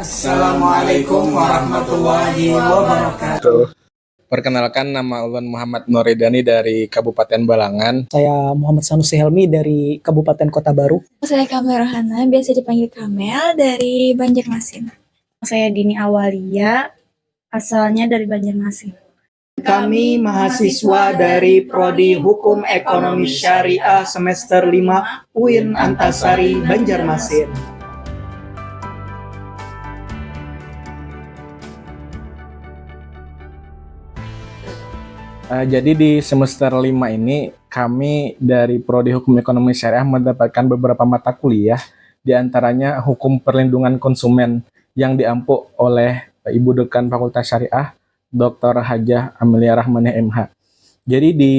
Assalamualaikum warahmatullahi wabarakatuh. Perkenalkan, nama Ulun Muhammad Nuridani dari Kabupaten Balangan. Saya Muhammad Sanusi Helmi dari Kabupaten Kota Baru. Saya Kamel Rohana, biasa dipanggil Kamel, dari Banjarmasin. Saya Dini Awalia, asalnya dari Banjarmasin. Kami mahasiswa dari Prodi Hukum Ekonomi Syariah semester 5 UIN Antasari Banjarmasin. Jadi di semester 5 ini kami dari Prodi Hukum Ekonomi Syariah mendapatkan beberapa mata kuliah, di antaranya Hukum Perlindungan Konsumen yang diampu oleh Ibu Dekan Fakultas Syariah, Dr. Hajah Amelia Rahmaniah MH. Jadi di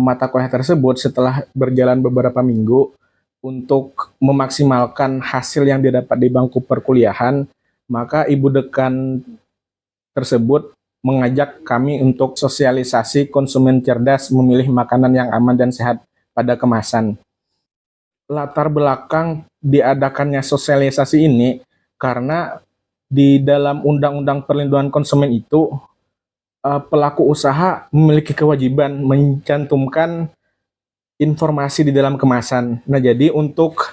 mata kuliah tersebut setelah berjalan beberapa minggu untuk memaksimalkan hasil yang didapat di bangku perkuliahan, maka Ibu Dekan tersebut mengajak kami untuk sosialisasi konsumen cerdas memilih makanan yang aman dan sehat pada kemasan. Latar belakang diadakannya sosialisasi ini karena di dalam Undang-Undang Perlindungan Konsumen itu pelaku usaha memiliki kewajiban mencantumkan informasi di dalam kemasan. Nah, jadi untuk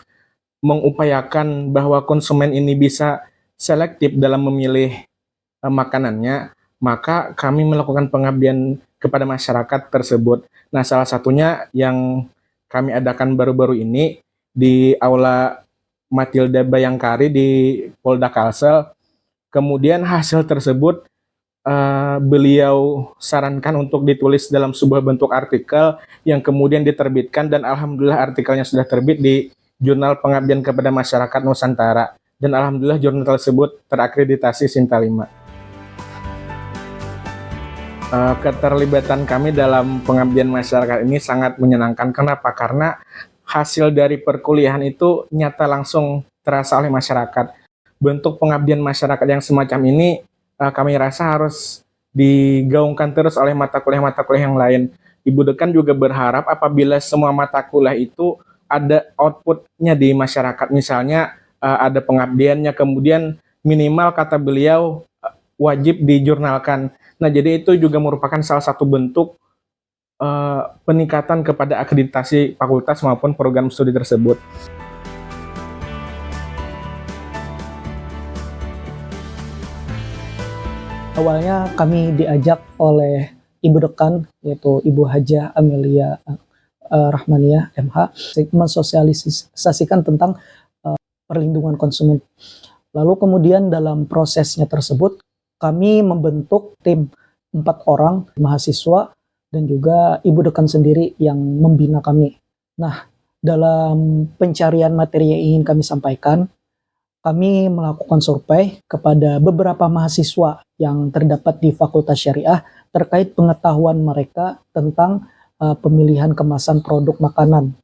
mengupayakan bahwa konsumen ini bisa selektif dalam memilih makanannya, maka kami melakukan pengabdian kepada masyarakat tersebut. Nah, salah satunya yang kami adakan baru-baru ini di Aula Matilda Bayangkari di Polda Kalsel. Kemudian hasil tersebut beliau sarankan untuk ditulis dalam sebuah bentuk artikel yang kemudian diterbitkan, dan alhamdulillah artikelnya sudah terbit di Jurnal Pengabdian kepada Masyarakat Nusantara. Dan alhamdulillah jurnal tersebut terakreditasi Sinta 5. Keterlibatan kami dalam pengabdian masyarakat ini sangat menyenangkan. Kenapa? Karena hasil dari perkuliahan itu nyata langsung terasa oleh masyarakat. Bentuk pengabdian masyarakat yang semacam ini kami rasa harus digaungkan terus oleh mata kuliah yang lain. Ibu Dekan juga berharap apabila semua mata kuliah itu ada outputnya di masyarakat. Misalnya ada pengabdiannya, kemudian minimal kata beliau wajib dijurnalkan. Nah, jadi itu juga merupakan salah satu bentuk peningkatan kepada akreditasi fakultas maupun program studi tersebut. Awalnya kami diajak oleh Ibu Dekan, yaitu Ibu Hajah Amelia Rahmaniah MH, mensosialisasikan tentang perlindungan konsumen. Lalu kemudian dalam prosesnya tersebut, kami membentuk tim 4 orang mahasiswa dan juga Ibu Dekan sendiri yang membina kami. Nah, dalam pencarian materi yang ingin kami sampaikan, kami melakukan survei kepada beberapa mahasiswa yang terdapat di Fakultas Syariah terkait pengetahuan mereka tentang pemilihan kemasan produk makanan.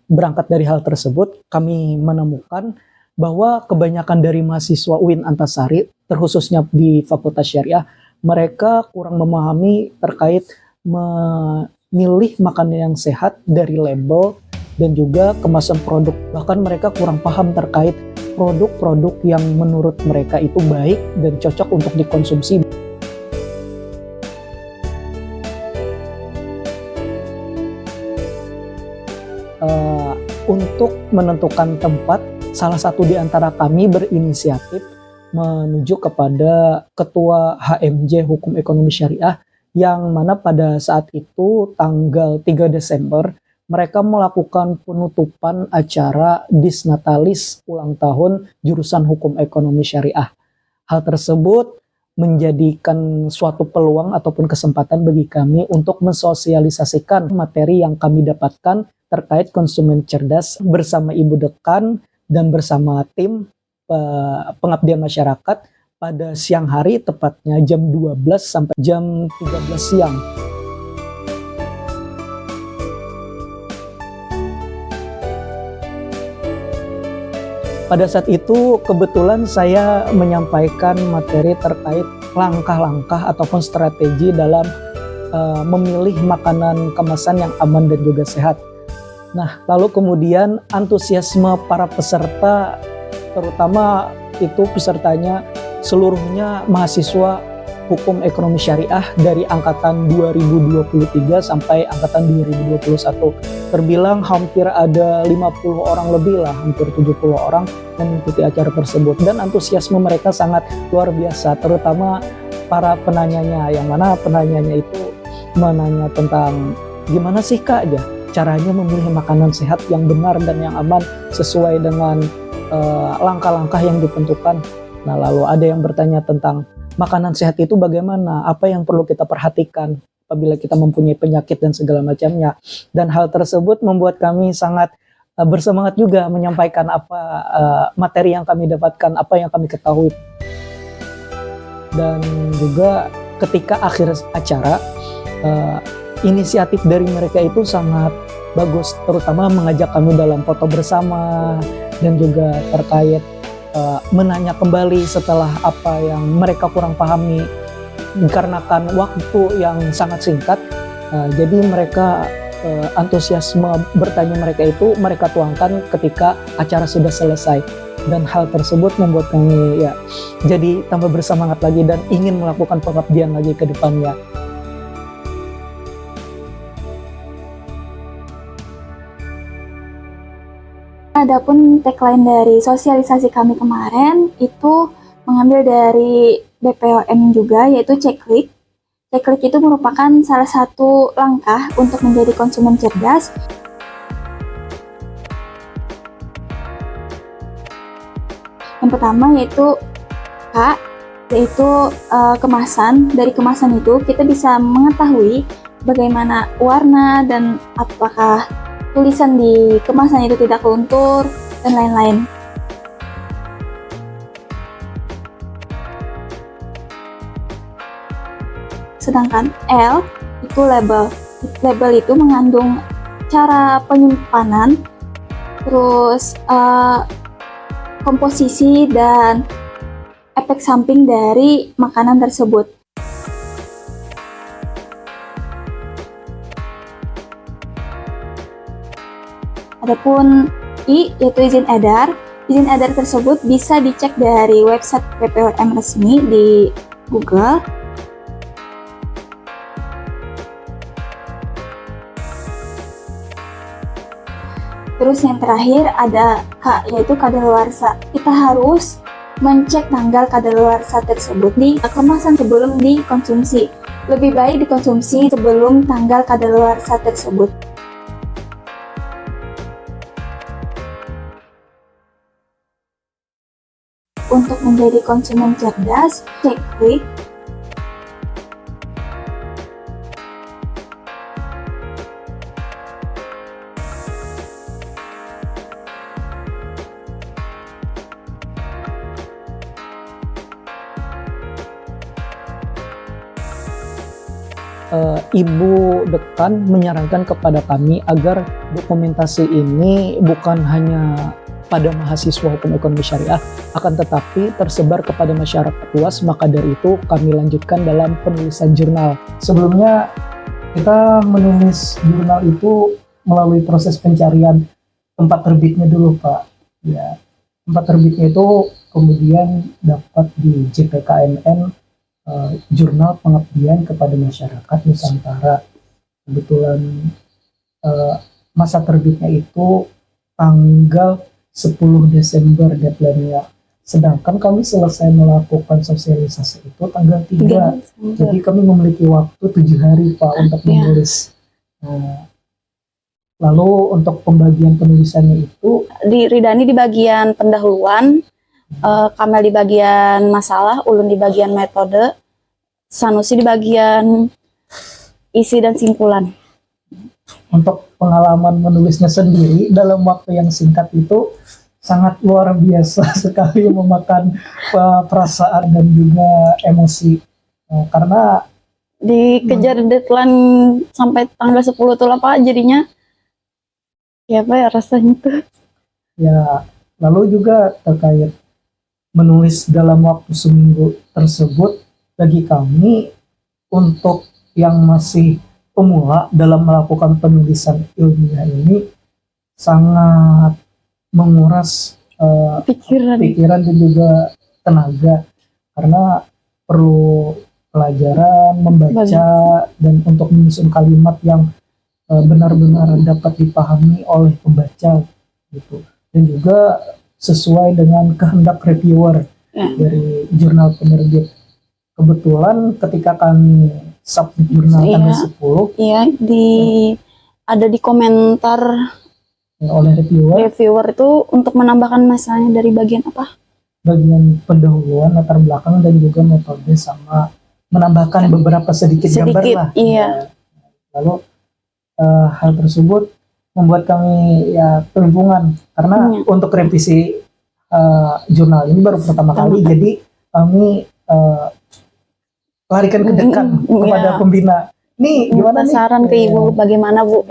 Berangkat dari hal tersebut, kami menemukan bahwa kebanyakan dari mahasiswa UIN Antasari, terkhususnya di Fakultas Syariah, mereka kurang memahami terkait memilih makanan yang sehat dari label dan juga kemasan produk. Bahkan mereka kurang paham terkait produk-produk yang menurut mereka itu baik dan cocok untuk dikonsumsi. Untuk menentukan tempat, salah satu di antara kami berinisiatif menuju kepada Ketua HMJ Hukum Ekonomi Syariah, yang mana pada saat itu tanggal 3 Desember mereka melakukan penutupan acara Disnatalis ulang tahun jurusan Hukum Ekonomi Syariah. Hal tersebut menjadikan suatu peluang ataupun kesempatan bagi kami untuk mensosialisasikan materi yang kami dapatkan terkait konsumen cerdas bersama Ibu Dekan dan bersama tim pengabdian masyarakat pada siang hari, tepatnya jam 12 sampai jam 13 siang. Pada saat itu kebetulan saya menyampaikan materi terkait langkah-langkah ataupun strategi dalam memilih makanan kemasan yang aman dan juga sehat. Nah, lalu kemudian antusiasme para peserta, terutama itu pesertanya seluruhnya mahasiswa Hukum Ekonomi Syariah dari angkatan 2023 sampai angkatan 2021. Terbilang hampir ada 50 orang lebih lah, hampir 70 orang yang mengikuti acara tersebut. Dan antusiasme mereka sangat luar biasa, terutama para penanyanya, yang mana penanyanya itu menanya tentang gimana sih Kak ya caranya memilih makanan sehat yang benar dan yang aman sesuai dengan langkah-langkah yang ditentukan. Nah, lalu ada yang bertanya tentang makanan sehat itu bagaimana, apa yang perlu kita perhatikan apabila kita mempunyai penyakit dan segala macamnya. Dan hal tersebut membuat kami sangat bersemangat juga menyampaikan apa materi yang kami dapatkan, apa yang kami ketahui. Dan juga ketika akhir acara, inisiatif dari mereka itu sangat bagus, terutama mengajak kami dalam foto bersama dan juga terkait menanya kembali setelah apa yang mereka kurang pahami dikarenakan waktu yang sangat singkat. Jadi mereka antusiasme bertanya mereka itu mereka tuangkan ketika acara sudah selesai, dan hal tersebut membuat kami ya jadi tambah bersemangat lagi dan ingin melakukan pengabdian lagi ke depannya. Adapun tagline dari sosialisasi kami kemarin itu mengambil dari BPOM juga, yaitu ceklik. Ceklik itu merupakan salah satu langkah untuk menjadi konsumen cerdas. Yang pertama yaitu K, yaitu kemasan. Dari kemasan itu kita bisa mengetahui bagaimana warna dan apakah tulisan di kemasan itu tidak luntur dan lain-lain. Sedangkan L itu label. Label itu mengandung cara penyimpanan, terus komposisi dan efek samping dari makanan tersebut. Adapun I yaitu izin edar. Izin edar tersebut bisa dicek dari website BPOM resmi di Google. Terus yang terakhir ada K, yaitu kadaluarsa. Kita harus mencek tanggal kadaluarsa tersebut di kemasan sebelum dikonsumsi. Lebih baik dikonsumsi sebelum tanggal kadaluarsa tersebut. Untuk menjadi konsumen cerdas, ceklik Ibu Dekan menyarankan kepada kami agar dokumentasi ini bukan hanya pada mahasiswa hukum ekonomi syariah, akan tetapi tersebar kepada masyarakat luas. Maka dari itu kami lanjutkan dalam penulisan jurnal. Sebelumnya kita menulis jurnal itu melalui proses pencarian tempat terbitnya dulu, Pak. Ya, tempat terbitnya itu kemudian dapat di JPKMN, Jurnal Pengabdian kepada Masyarakat Nusantara. Kebetulan masa terbitnya itu tanggal 10 Desember deadline-nya. Sedangkan kami selesai melakukan sosialisasi itu tanggal 3. Jadi kami memiliki waktu 7 hari, Pak, untuk menulis. Lalu untuk pembagian penulisannya itu Ridani di bagian pendahuluan, Kamel di bagian masalah, Ulun di bagian metode, Sanusi di bagian isi dan simpulan. untuk pengalaman menulisnya sendiri dalam waktu yang singkat itu sangat luar biasa sekali, memakan perasaan dan juga emosi. Karena Dikejar deadline sampai tanggal 10 tuh lah Pak, jadinya ya apa ya rasanya tuh. ya, lalu juga terkait menulis dalam waktu seminggu tersebut, bagi kami untuk yang masih pemula dalam melakukan penulisan ilmiah ini sangat menguras pikiran Pikiran. dan juga tenaga, karena perlu pelajaran membaca dan untuk menyusun kalimat yang benar-benar dapat dipahami oleh pembaca gitu, dan juga sesuai dengan kehendak reviewer Ya. dari jurnal penerbit. Kebetulan ketika kami submit jurnal Iya. tanggal 10 Iya, ada di komentar oleh reviewer, reviewer itu untuk menambahkan masalahnya dari bagian apa? bagian pendahuluan, latar belakang, dan juga metode, sama menambahkan beberapa sedikit gambar Sedikit, lah. iya. Lalu hal tersebut membuat kami ya kebingungan, karena Iya. untuk revisi jurnal ini baru pertama kali, jadi kami larikan ke dekan kepada Iya. pembina. Nih gimana Minta nih? saran ke ibu bagaimana bu?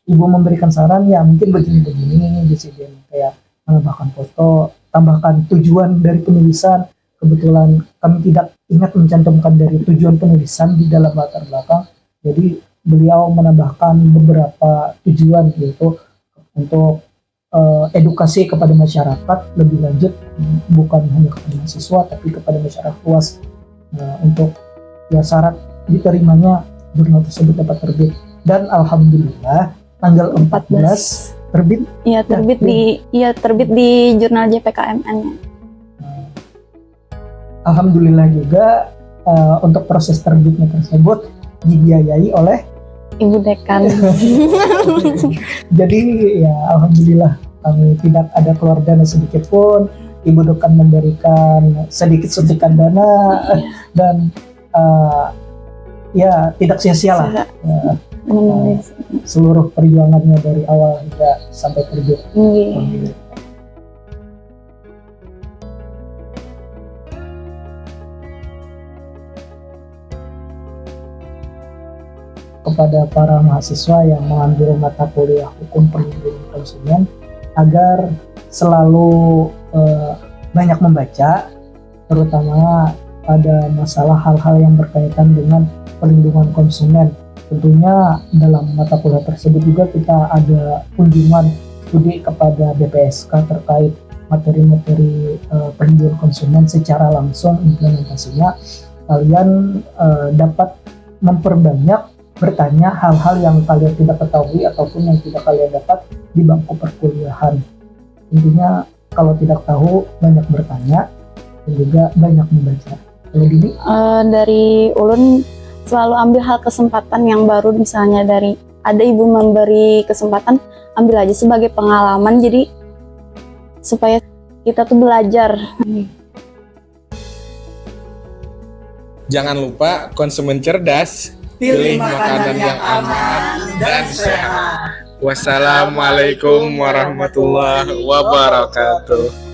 Ibu memberikan saran, ya mungkin begini-begini, jadi kayak menambahkan foto, tambahkan tujuan dari penulisan. Kebetulan kami tidak ingat mencantumkan dari tujuan penulisan di dalam latar belakang, jadi beliau menambahkan beberapa tujuan, yaitu untuk edukasi kepada masyarakat lebih lanjut, bukan hanya kepada mahasiswa tapi kepada masyarakat luas, untuk ya syarat diterimanya jurnal tersebut dapat terbit. Dan alhamdulillah tanggal 14 terbit. Iya terbit di jurnal JPKMN. Alhamdulillah juga untuk proses terbitnya tersebut dibiayai oleh Ibu Dekan. jadi ya alhamdulillah kami tidak ada keluar dana sedikit pun. Ibu Dekan memberikan sedikit suntikan dana dan ya tidak sia-sia lah Menulis. seluruh perjuangannya dari awal hingga sampai terbit. Iya. Kepada para mahasiswa yang mengambil mata kuliah hukum perlindungan konsumen, agar selalu banyak membaca, terutama pada masalah hal-hal yang berkaitan dengan perlindungan konsumen. Tentunya dalam mata kuliah tersebut juga kita ada kunjungan studi kepada BPSK terkait materi-materi perlindungan konsumen secara langsung. Implementasinya kalian dapat memperbanyak bertanya hal-hal yang kalian tidak ketahui ataupun yang tidak kalian dapat di bangku perkuliahan. Intinya kalau tidak tahu banyak bertanya dan juga banyak membaca. Kalau Dini? Dari Ulun selalu ambil hal kesempatan yang baru, misalnya dari ada ibu memberi kesempatan, ambil aja sebagai pengalaman, jadi supaya kita tuh belajar. Jangan lupa konsumen cerdas, pilih makanan yang aman dan sehat. Wassalamualaikum warahmatullahi wabarakatuh.